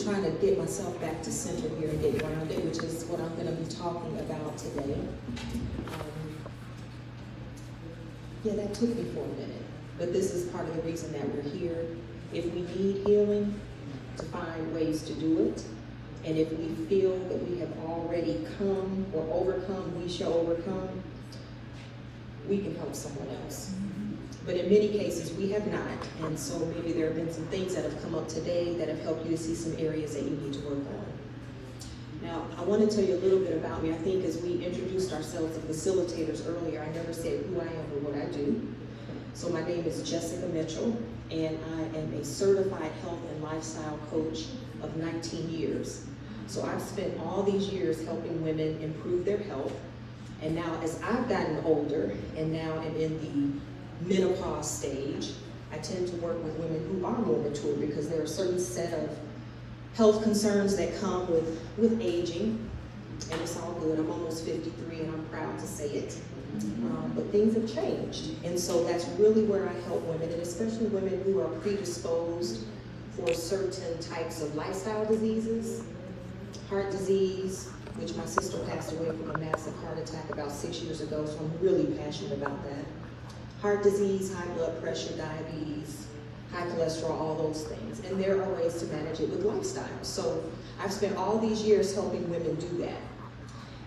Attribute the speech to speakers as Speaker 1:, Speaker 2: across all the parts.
Speaker 1: trying to get myself back to center here and get grounded, which is what I'm going to be talking about today. Yeah, that took me for a minute, but this is part of the reason that we're here. If we need healing, to find ways to do it. And if we feel that we have already come or overcome, we shall overcome, we can help someone else. But in many cases, we have not. And so maybe there have been some things that have come up today that have helped you to see some areas that you need to work on. Now, I want to tell you a little bit about me. I think as we introduced ourselves as facilitators earlier, I never said who I am or what I do. So my name is Jessica Mitchell, and I am a certified health and lifestyle coach of 19 years. So I've spent all these years helping women improve their health. And now as I've gotten older and now am in the menopause stage, I tend to work with women who are more mature because there are a certain set of health concerns that come with aging. And it's all good. I'm almost 53 and I'm proud to say it. But things have changed. And so that's really where I help women, and especially women who are predisposed for certain types of lifestyle diseases, heart disease, which my sister passed away from a massive heart attack about 6 years ago, so I'm really passionate about that. Heart disease, high blood pressure, diabetes, high cholesterol, all those things. And there are ways to manage it with lifestyle. So I've spent all these years helping women do that.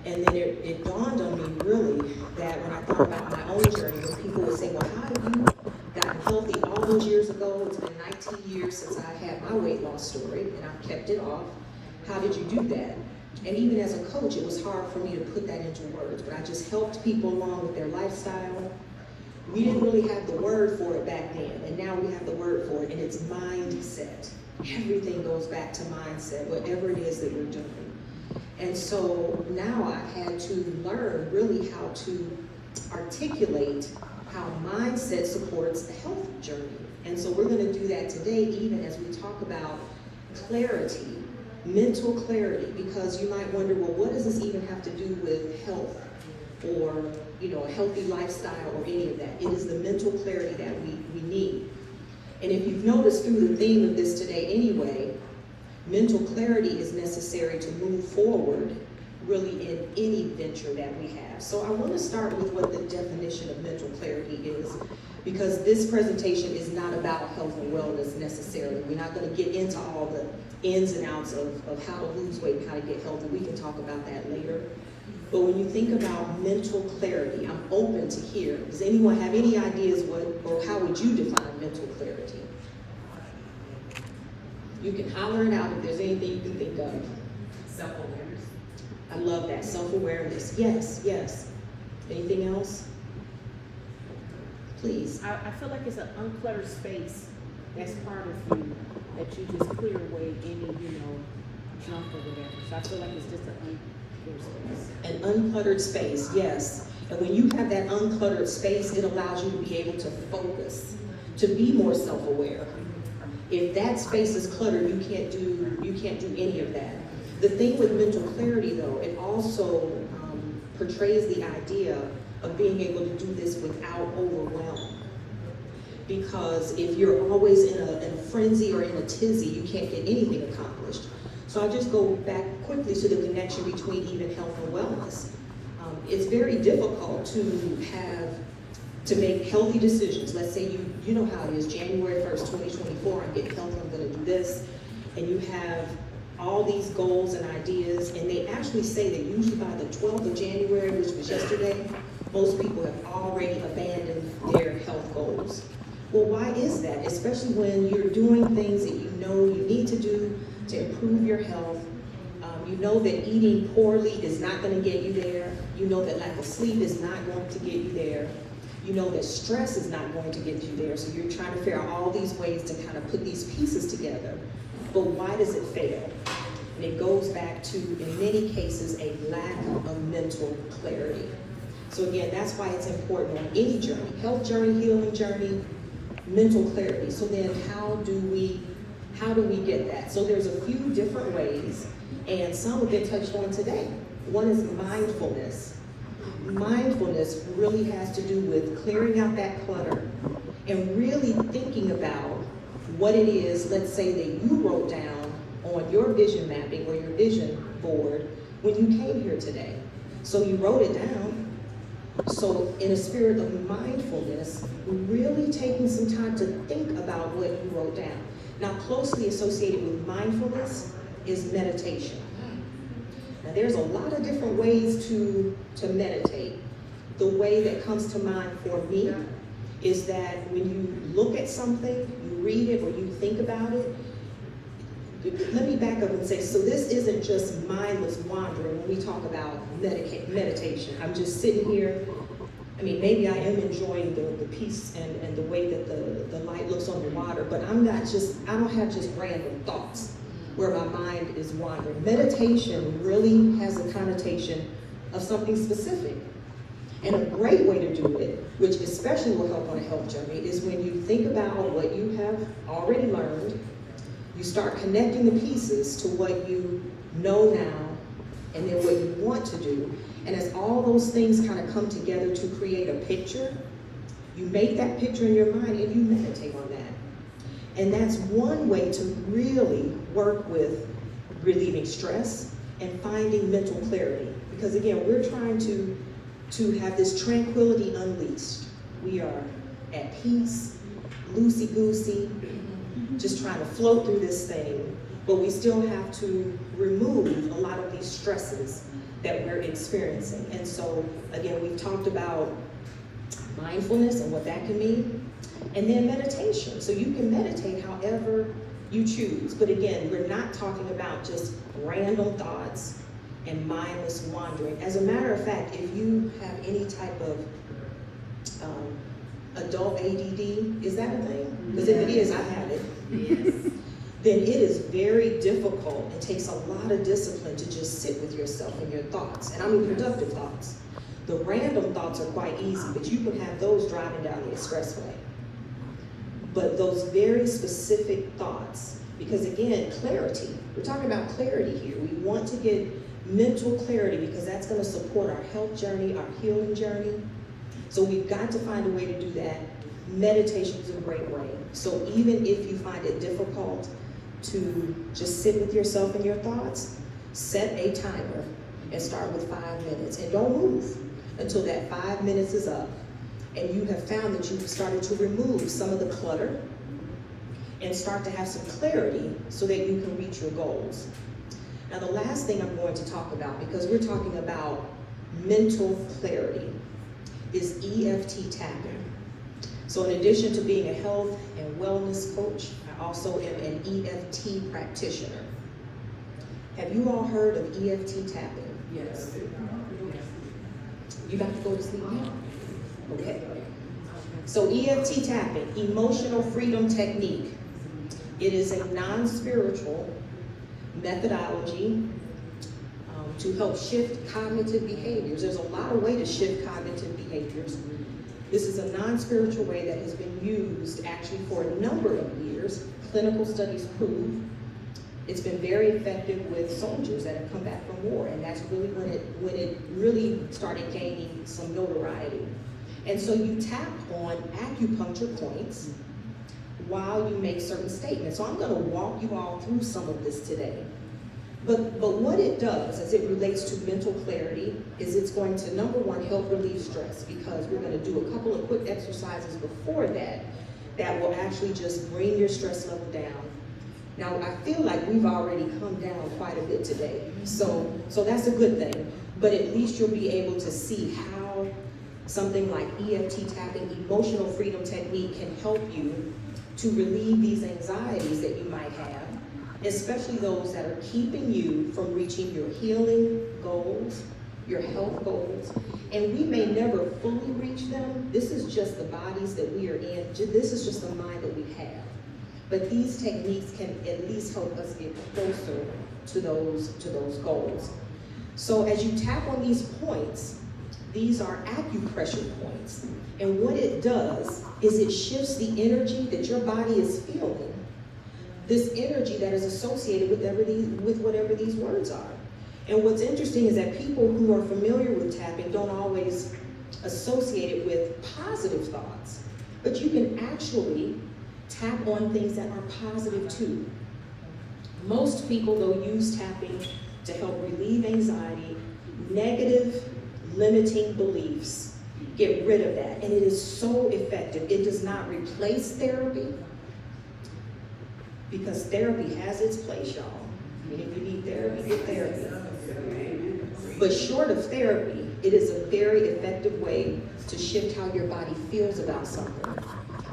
Speaker 1: And then it dawned on me really that when I thought about my own journey, when people would say, well, how have you gotten healthy all those years ago? It's been 19 years since I had my weight loss story and I've kept it off. How did you do that? And even as a coach, it was hard for me to put that into words, but I just helped people along with their lifestyle. We didn't really have the word for it back then, and now we have the word for it, and it's mindset. Everything goes back to mindset, whatever it is that you're doing. And so now I've had to learn really how to articulate how mindset supports a health journey. And so we're going to do that today, even as we talk about clarity, mental clarity, because you might wonder, well, what does this even have to do with health or, a healthy lifestyle or any of that? It is the mental clarity that we need. And if you've noticed through the theme of this today anyway, mental clarity is necessary to move forward really in any venture that we have. So I want to start with what the definition of mental clarity is, because this presentation is not about health and wellness necessarily. We're not going to get into all the ins and outs of how to lose weight and how to get healthy. We can talk about that later. But when you think about mental clarity, I'm open to hear. Does anyone have any ideas or how would you define mental clarity? You can holler it out if there's anything you can think of.
Speaker 2: Self-awareness.
Speaker 1: I love that, self-awareness. Yes. Anything else? Please.
Speaker 2: I feel like it's an uncluttered space that's part of you, that you just clear away any, junk or whatever. So I feel like it's just an uncluttered space.
Speaker 1: An uncluttered space, yes. And when you have that uncluttered space, it allows you to be able to focus, to be more self-aware. If that space is cluttered, you can't do any of that. The thing with mental clarity, though, it also portrays the idea of being able to do this without overwhelm. Because if you're always in a frenzy or in a tizzy, you can't get anything accomplished. So I'll just go back quickly to the connection between even health and wellness. It's very difficult to make healthy decisions. Let's say you know how it is, January 1st, 2024, I'm getting healthy, I'm gonna do this. And you have all these goals and ideas, and they actually say that usually by the 12th of January, which was yesterday, most people have already abandoned their health goals. Well, why is that? Especially when you're doing things that you know you need to do to improve your health. You know that eating poorly is not going to get you there. You know that lack of sleep is not going to get you there. You know that stress is not going to get you there. So you're trying to figure out all these ways to kind of put these pieces together. But why does it fail? And it goes back to, in many cases, a lack of mental clarity. So again, that's why it's important on any journey, health journey, healing journey, mental clarity. So then how do we get that? So there's a few different ways, and some have been touched on today. One is mindfulness. Mindfulness really has to do with clearing out that clutter and really thinking about what it is, let's say, that you wrote down on your vision mapping or your vision board when you came here today. So you wrote it down. So in a spirit of mindfulness, really taking some time to think about what you wrote down. Now, closely associated with mindfulness is meditation. Now, there's a lot of different ways to meditate. The way that comes to mind for me is that when you look at something, you read it or you think about it, let me back up and say, so this isn't just mindless wandering when we talk about meditation. I'm just sitting here. I mean, maybe I am enjoying the peace and the way that the light looks on the water, but I don't have just random thoughts where my mind is wandering. Meditation really has a connotation of something specific. And a great way to do it, which especially will help on a health journey, is when you think about what you have already learned, you start connecting the pieces to what you know now, and then what you want to do. And as all those things kind of come together to create a picture, you make that picture in your mind and you meditate on that. And that's one way to really work with relieving stress and finding mental clarity. Because again, we're trying to have this tranquility unleashed. We are at peace, loosey-goosey, just trying to float through this thing, but we still have to remove a lot of these stresses that we're experiencing. And so, again, we've talked about mindfulness and what that can mean, and then meditation. So you can meditate however you choose. But again, we're not talking about just random thoughts and mindless wandering. As a matter of fact, if you have any type of adult ADD, is that a thing? Because if it is, I have it.
Speaker 2: Yes.
Speaker 1: Then it is very difficult. It takes a lot of discipline to just sit with yourself and your thoughts. And I mean productive thoughts. The random thoughts are quite easy, but you can have those driving down the expressway. But those very specific thoughts, because again, clarity. We're talking about clarity here. We want to get mental clarity because that's going to support our health journey, our healing journey. So we've got to find a way to do that. Meditation is a great way. So even if you find it difficult to just sit with yourself and your thoughts, set a timer and start with 5 minutes. And don't move until that 5 minutes is up. And you have found that you've started to remove some of the clutter and start to have some clarity so that you can reach your goals. Now, the last thing I'm going to talk about, because we're talking about mental clarity, is EFT tapping. So in addition to being a health and wellness coach, I also am an EFT practitioner. Have you all heard of EFT tapping?
Speaker 2: Yes.
Speaker 1: You got to go to sleep now? Okay. So EFT tapping, emotional freedom technique. It is a non-spiritual methodology to help shift cognitive behaviors. There's a lot of ways to shift cognitive behaviors. This is a non-spiritual way that has been used actually for a number of years. Clinical studies prove it's been very effective with soldiers that have come back from war, and that's really when it really started gaining some notoriety. And so you tap on acupuncture points while you make certain statements. So I'm going to walk you all through some of this today. But what it does as it relates to mental clarity is it's going to, number one, help relieve stress, because we're going to do a couple of quick exercises before that will actually just bring your stress level down. Now, I feel like we've already come down quite a bit today, so that's a good thing. But at least you'll be able to see how something like EFT tapping, emotional freedom technique, can help you to relieve these anxieties that you might have, especially those that are keeping you from reaching your healing goals, your health goals. And we may never fully reach them. This is just the bodies that we are in. This is just the mind that we have. But these techniques can at least help us get closer to those goals. So as you tap on these points, these are acupressure points. And what it does is it shifts the energy that your body is feeling, this energy that is associated with whatever these words are. And what's interesting is that people who are familiar with tapping don't always associate it with positive thoughts. But you can actually tap on things that are positive too. Most people, though, use tapping to help relieve anxiety, negative, limiting beliefs. Get rid of that. And it is so effective. It does not replace therapy, because therapy has its place, y'all. I mean, if you need therapy, get therapy. But short of therapy, it is a very effective way to shift how your body feels about something.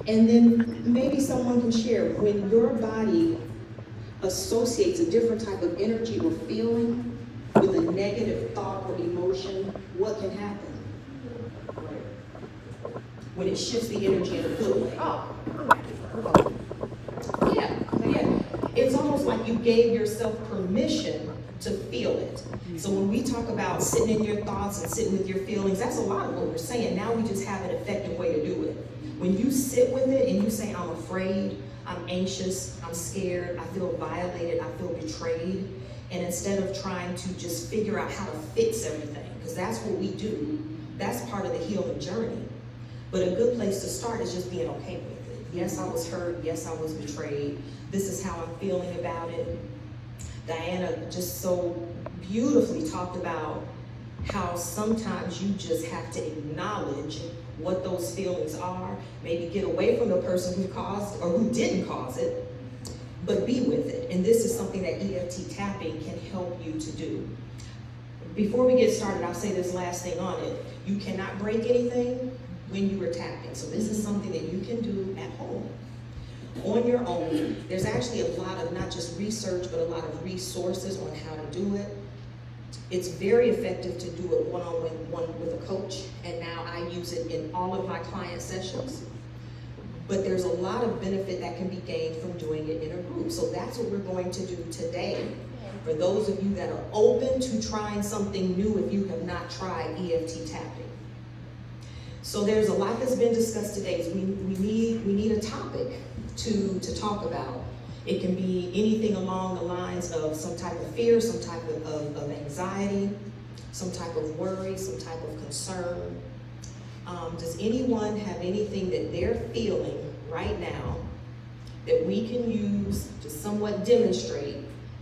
Speaker 1: And then maybe someone can share, when your body associates a different type of energy or feeling with a negative thought or emotion, what can happen? When it shifts the energy in a good way. Yeah. It's almost like you gave yourself permission to feel it. So when we talk about sitting in your thoughts and sitting with your feelings, that's a lot of what we're saying. Now we just have an effective way to do it. When you sit with it and you say, I'm afraid, I'm anxious, I'm scared, I feel violated, I feel betrayed, and instead of trying to just figure out how to fix everything, because that's what we do, that's part of the healing journey. But a good place to start is just being okay with it. Yes, I was hurt. Yes, I was betrayed. This is how I'm feeling about it. Diana just so beautifully talked about how sometimes you just have to acknowledge what those feelings are, maybe get away from the person who caused or who didn't cause it, but be with it. And this is something that EFT tapping can help you to do. Before we get started, I'll say this last thing on it. You cannot break anything when you are tapping. So this is something that you can do at home on your own. There's actually a lot of not just research, but a lot of resources on how to do it. It's very effective to do it one-on-one with a coach, and now I use it in all of my client sessions. But there's a lot of benefit that can be gained from doing it in a group. So that's what we're going to do today. For those of you that are open to trying something new, if you have not tried EFT tapping. So there's a lot that's been discussed today. So we need a topic to talk about. It can be anything along the lines of some type of fear, some type of anxiety, some type of worry, some type of concern. Does anyone have anything that they're feeling right now that we can use to somewhat demonstrate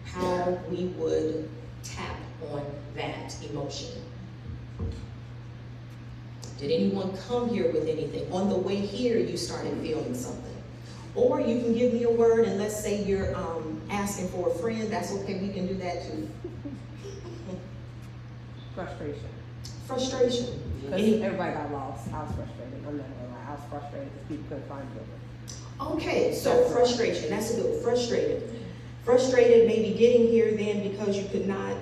Speaker 1: how we would tap on that emotion? Did anyone come here with anything? On the way here, you started feeling something. Or you can give me a word, and let's say you're asking for a friend. That's okay, we can do that too.
Speaker 2: Frustration.
Speaker 1: Frustration.
Speaker 2: Everybody got lost. I was frustrated. I'm not gonna lie. I was frustrated because people couldn't find me.
Speaker 1: Okay, so frustration. That's a good. Frustrated. Frustrated, maybe getting here then because you could not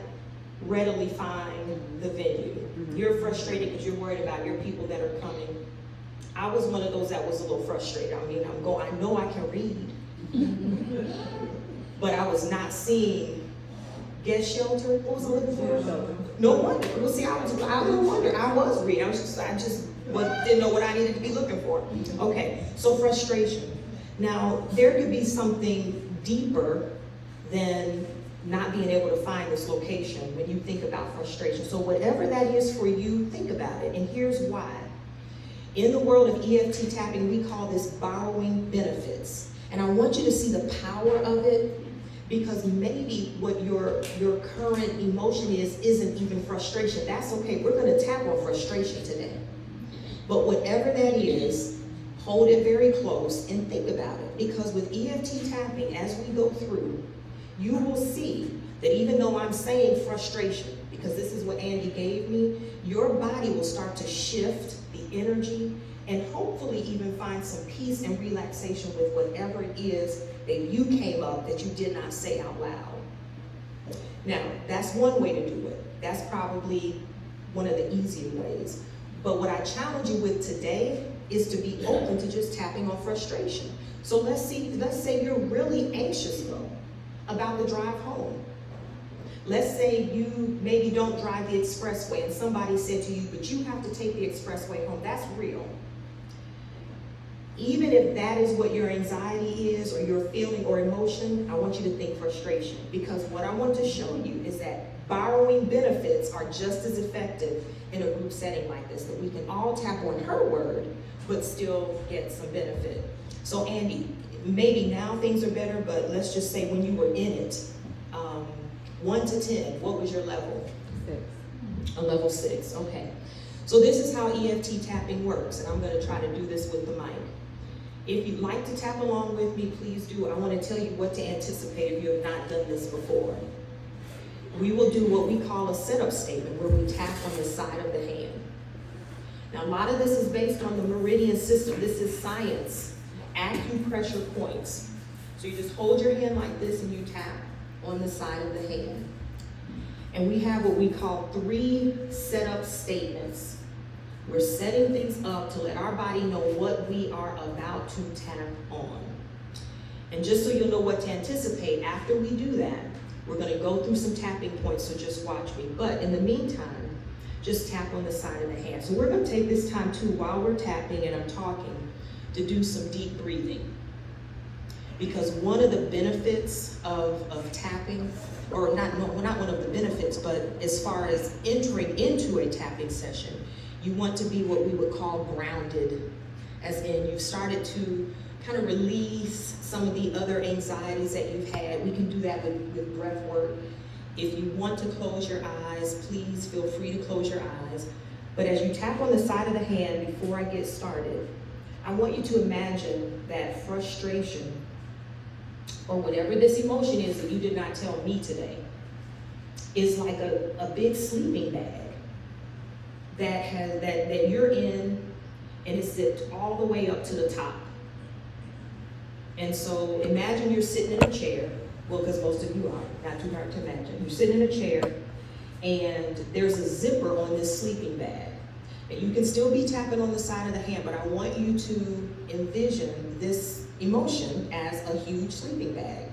Speaker 1: readily find the venue. Mm-hmm. You're frustrated because you're worried about your people that are coming. I was one of those that was a little frustrated. I mean, I know I can read, but I was not seeing guest shelter. What was I looking for? No wonder. Well, see, I was reading. I just didn't know what I needed to be looking for. Okay, so frustration. Now, there could be something deeper than not being able to find this location when you think about frustration. So whatever that is for you, think about it. And here's why. In the world of EFT tapping, we call this borrowing benefits. And I want you to see the power of it, because maybe what your current emotion isn't even frustration. That's okay. We're going to tap on frustration today. But whatever that is, hold it very close and think about it. Because with EFT tapping, as we go through, you will see that even though I'm saying frustration, because this is what Andy gave me, your body will start to shift the energy and hopefully even find some peace and relaxation with whatever it is that you came up that you did not say out loud. Now, that's one way to do it. That's probably one of the easier ways. But what I challenge you with today is to be open to just tapping on frustration. So let's say you're really anxious though about the drive home. Let's say you maybe don't drive the expressway and somebody said to you, but you have to take the expressway home. That's real. Even if that is what your anxiety is or your feeling or emotion, I want you to think frustration. Because what I want to show you is that borrowing benefits are just as effective in a group setting like this, that we can all tap on her word, but still get some benefit. So Andy, maybe now things are better, but let's just say when you were in it, 1 to 10, what was your level?
Speaker 2: 6.
Speaker 1: A level 6, okay. So this is how EFT tapping works, and I'm gonna try to do this with the mic. If you'd like to tap along with me, please do. I wanna tell you what to anticipate if you have not done this before. We will do what we call a setup statement, where we tap on the side of the hand. Now, a lot of this is based on the meridian system. This is science, acupressure points. So you just hold your hand like this and you tap on the side of the hand. And we have what we call 3 setup statements. We're setting things up to let our body know what we are about to tap on. And just so you'll know what to anticipate, after we do that, we're gonna go through some tapping points, so just watch me. But in the meantime, just tap on the side of the hand. So we're gonna take this time too, while we're tapping and I'm talking, to do some deep breathing. Because one of the benefits of tapping, or not one of the benefits, but as far as entering into a tapping session, you want to be what we would call grounded, as in you've started to kind of release some of the other anxieties that you've had. We can do that with breath work. If you want to close your eyes, please feel free to close your eyes. But as you tap on the side of the hand, before I get started, I want you to imagine that frustration, or whatever this emotion is that you did not tell me today, is like a big sleeping bag that you're in, and it's zipped all the way up to the top. And so imagine you're sitting in a chair, well, because most of you are, not too hard to imagine. You're sitting in a chair, and there's a zipper on this sleeping bag. And you can still be tapping on the side of the hand, but I want you to envision this emotion as a huge sleeping bag.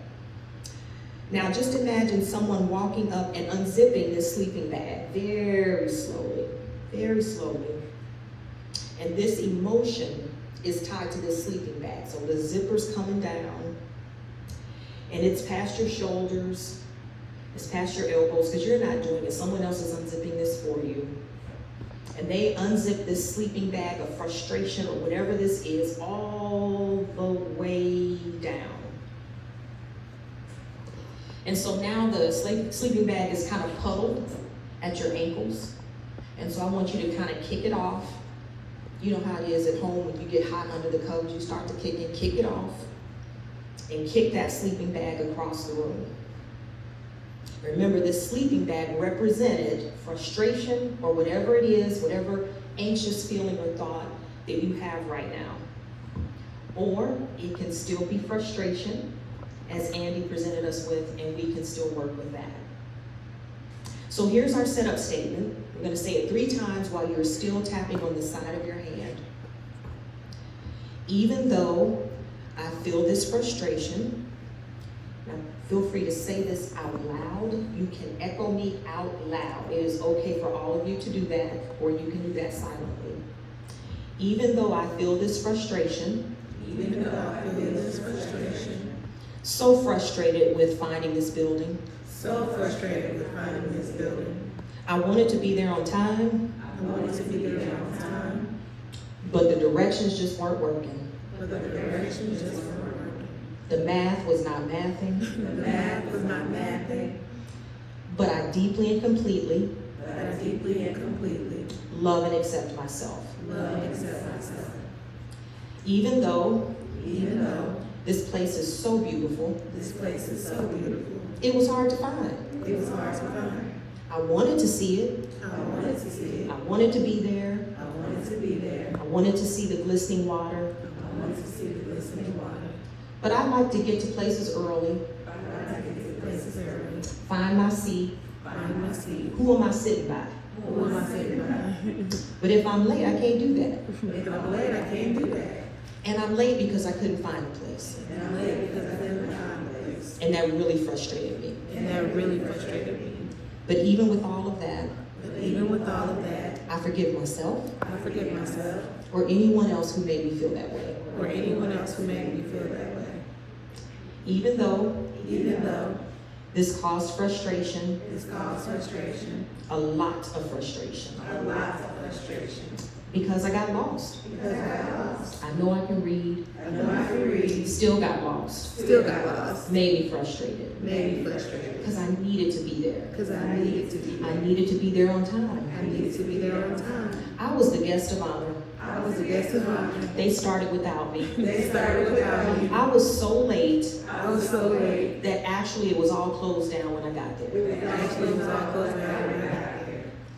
Speaker 1: Now just imagine someone walking up and unzipping this sleeping bag very slowly, very slowly. And this emotion is tied to this sleeping bag. So the zipper's coming down, and it's past your shoulders, it's past your elbows, because you're not doing it. Someone else is unzipping this for you. And they unzip this sleeping bag of frustration or whatever this is all the way down. And so now the sleeping bag is kind of puddled at your ankles. And so I want you to kind of kick it off. You know how it is at home when you get hot under the covers, you start to kick it off, and kick that sleeping bag across the room. Remember, this sleeping bag represented frustration or whatever it is, whatever anxious feeling or thought that you have right now. Or it can still be frustration, as Andy presented us with, and we can still work with that. So here's our setup statement. We're going to say it 3 times while you're still tapping on the side of your hand. Even though I feel this frustration, now feel free to say this out loud. You can echo me out loud. It is okay for all of you to do that, or you can do that silently. Even though I feel this frustration, so frustrated with finding this building, I wanted to be there on time, but the directions just weren't working. The math was not mathing. But I deeply and completely love and accept myself. Even though this place is so beautiful, it was hard to find. I wanted to see it. I wanted to be there. I wanted to see the glistening water. But I like to get to places early. Find my seat. Who am I sitting by? But if I'm late, I can't do that. And I'm late because I couldn't find a place. And that really frustrated me. But even with all of that, I forgive myself. Or anyone else who made me feel that way. Even though this caused frustration, a lot of frustration. Because I got lost. I know I can read. Still got lost. Made me frustrated. Because I needed to be there. I needed to be there on time. I was the guest of honor. They started without me. I was so late that actually it was all closed down when I got there.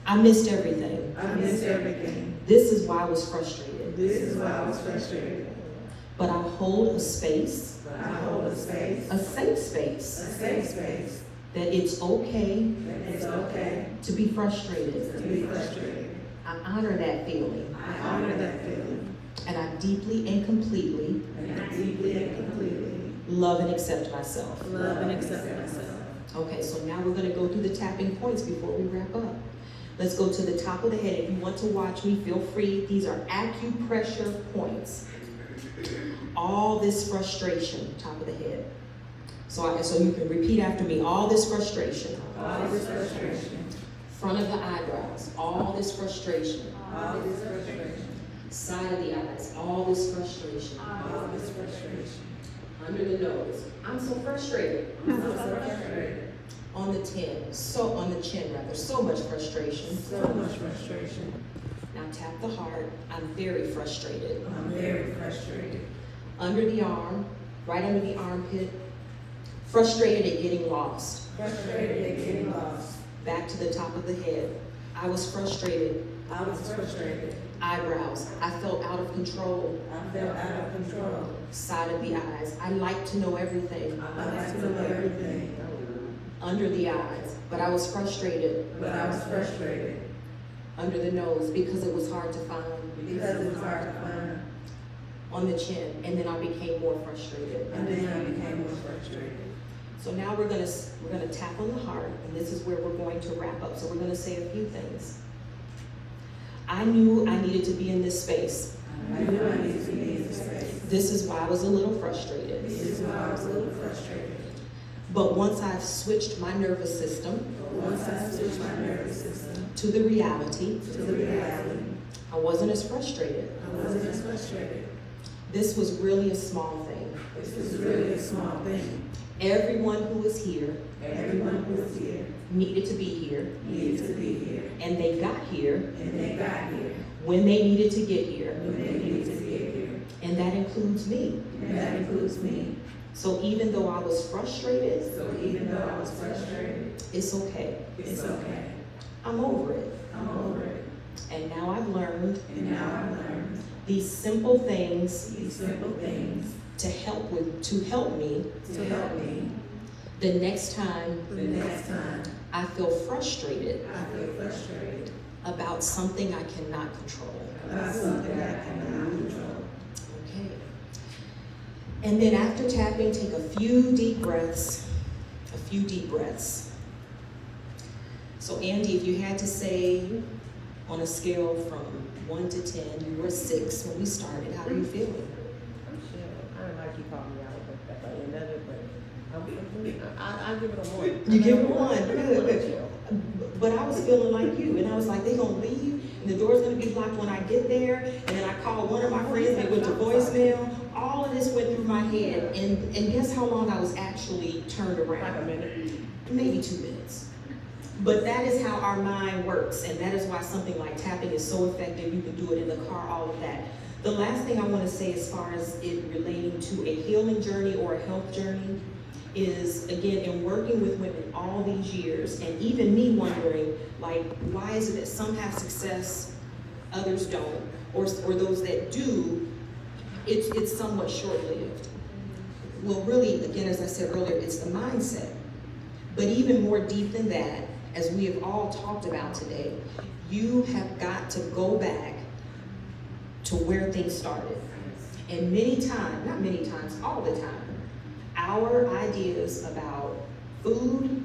Speaker 1: I missed everything. This is why I was frustrated. But I hold a space, a safe space, that it's okay to be frustrated. I honor that feeling. And I deeply and completely love and accept myself. Okay, so now we're going to go through the tapping points before we wrap up. Let's go to the top of the head. If you want to watch me, feel free. These are acupressure points. All this frustration, top of the head. So you can repeat after me. All this frustration. Front of the eyebrows. All this frustration. Side of the eyes. All this frustration. Under the nose. I'm so frustrated. On the chin, so much frustration. Now tap the heart. I'm very frustrated. Under the arm, right under the armpit. Frustrated at getting lost. Back to the top of the head. I was frustrated. Eyebrows. I felt out of control. Side of the eyes. I like to know everything. Under the eyes, but I was frustrated. Under the nose, because it was hard to find. On the chin, and then I became more frustrated. So now we're gonna tap on the heart, and this is where we're going to wrap up. So we're gonna say a few things. I knew I needed to be in this space. This is why I was a little frustrated. But once I've switched my nervous system to the reality, I wasn't as frustrated. This was really a small thing. Everyone who was here needed to be here. And they got here when they needed to get here. And that includes me. So even though I was frustrated, it's okay. I'm over it. And now I've learned these simple things to help me the next time I feel frustrated about something I cannot control. Okay. And then after tapping, take a few deep breaths. So Andy, if you had to say on a scale from 1 to 10, you were 6 when we started. How are you feeling?
Speaker 3: I'm chill. I don't like you calling me out, but another, but I'll give it a 1.
Speaker 1: You give it 1, good. But I was feeling like you, and I was like, they're gonna leave, and the door's gonna be locked when I get there, and then I called one of my friends, and it went to voicemail. All of this went through my head, and guess how long I was actually turned around?
Speaker 3: Like a minute.
Speaker 1: Maybe 2 minutes. But that is how our mind works, and that is why something like tapping is so effective. You can do it in the car, all of that. The last thing I want to say as far as it relating to a healing journey or a health journey is, again, in working with women all these years, and even me wondering, like, why is it that some have success, others don't, or those that do, it's somewhat short-lived. Well, really, again, as I said earlier, it's the mindset. But even more deep than that, as we have all talked about today, you have got to go back to where things started. And not many times, all the time, our ideas about food,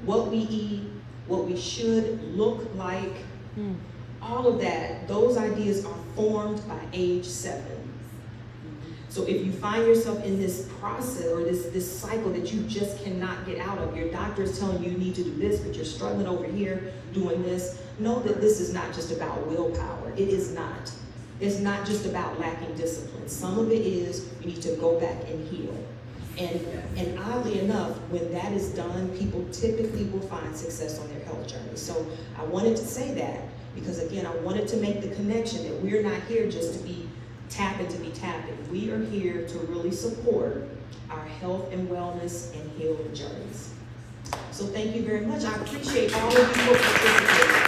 Speaker 1: what we eat, what we should look like, all of that, those ideas are formed by age 7. So if you find yourself in this process or this cycle that you just cannot get out of, your doctor is telling you need to do this, but you're struggling over here doing this, know that this is not just about willpower. It is not. It's not just about lacking discipline. Some of it is you need to go back and heal. And oddly enough, when that is done, people typically will find success on their health journey. So I wanted to say that because, again, I wanted to make the connection that we're not here just to be tapping. We are here to really support our health and wellness and healing journeys. So thank you very much. I appreciate all of you for participating.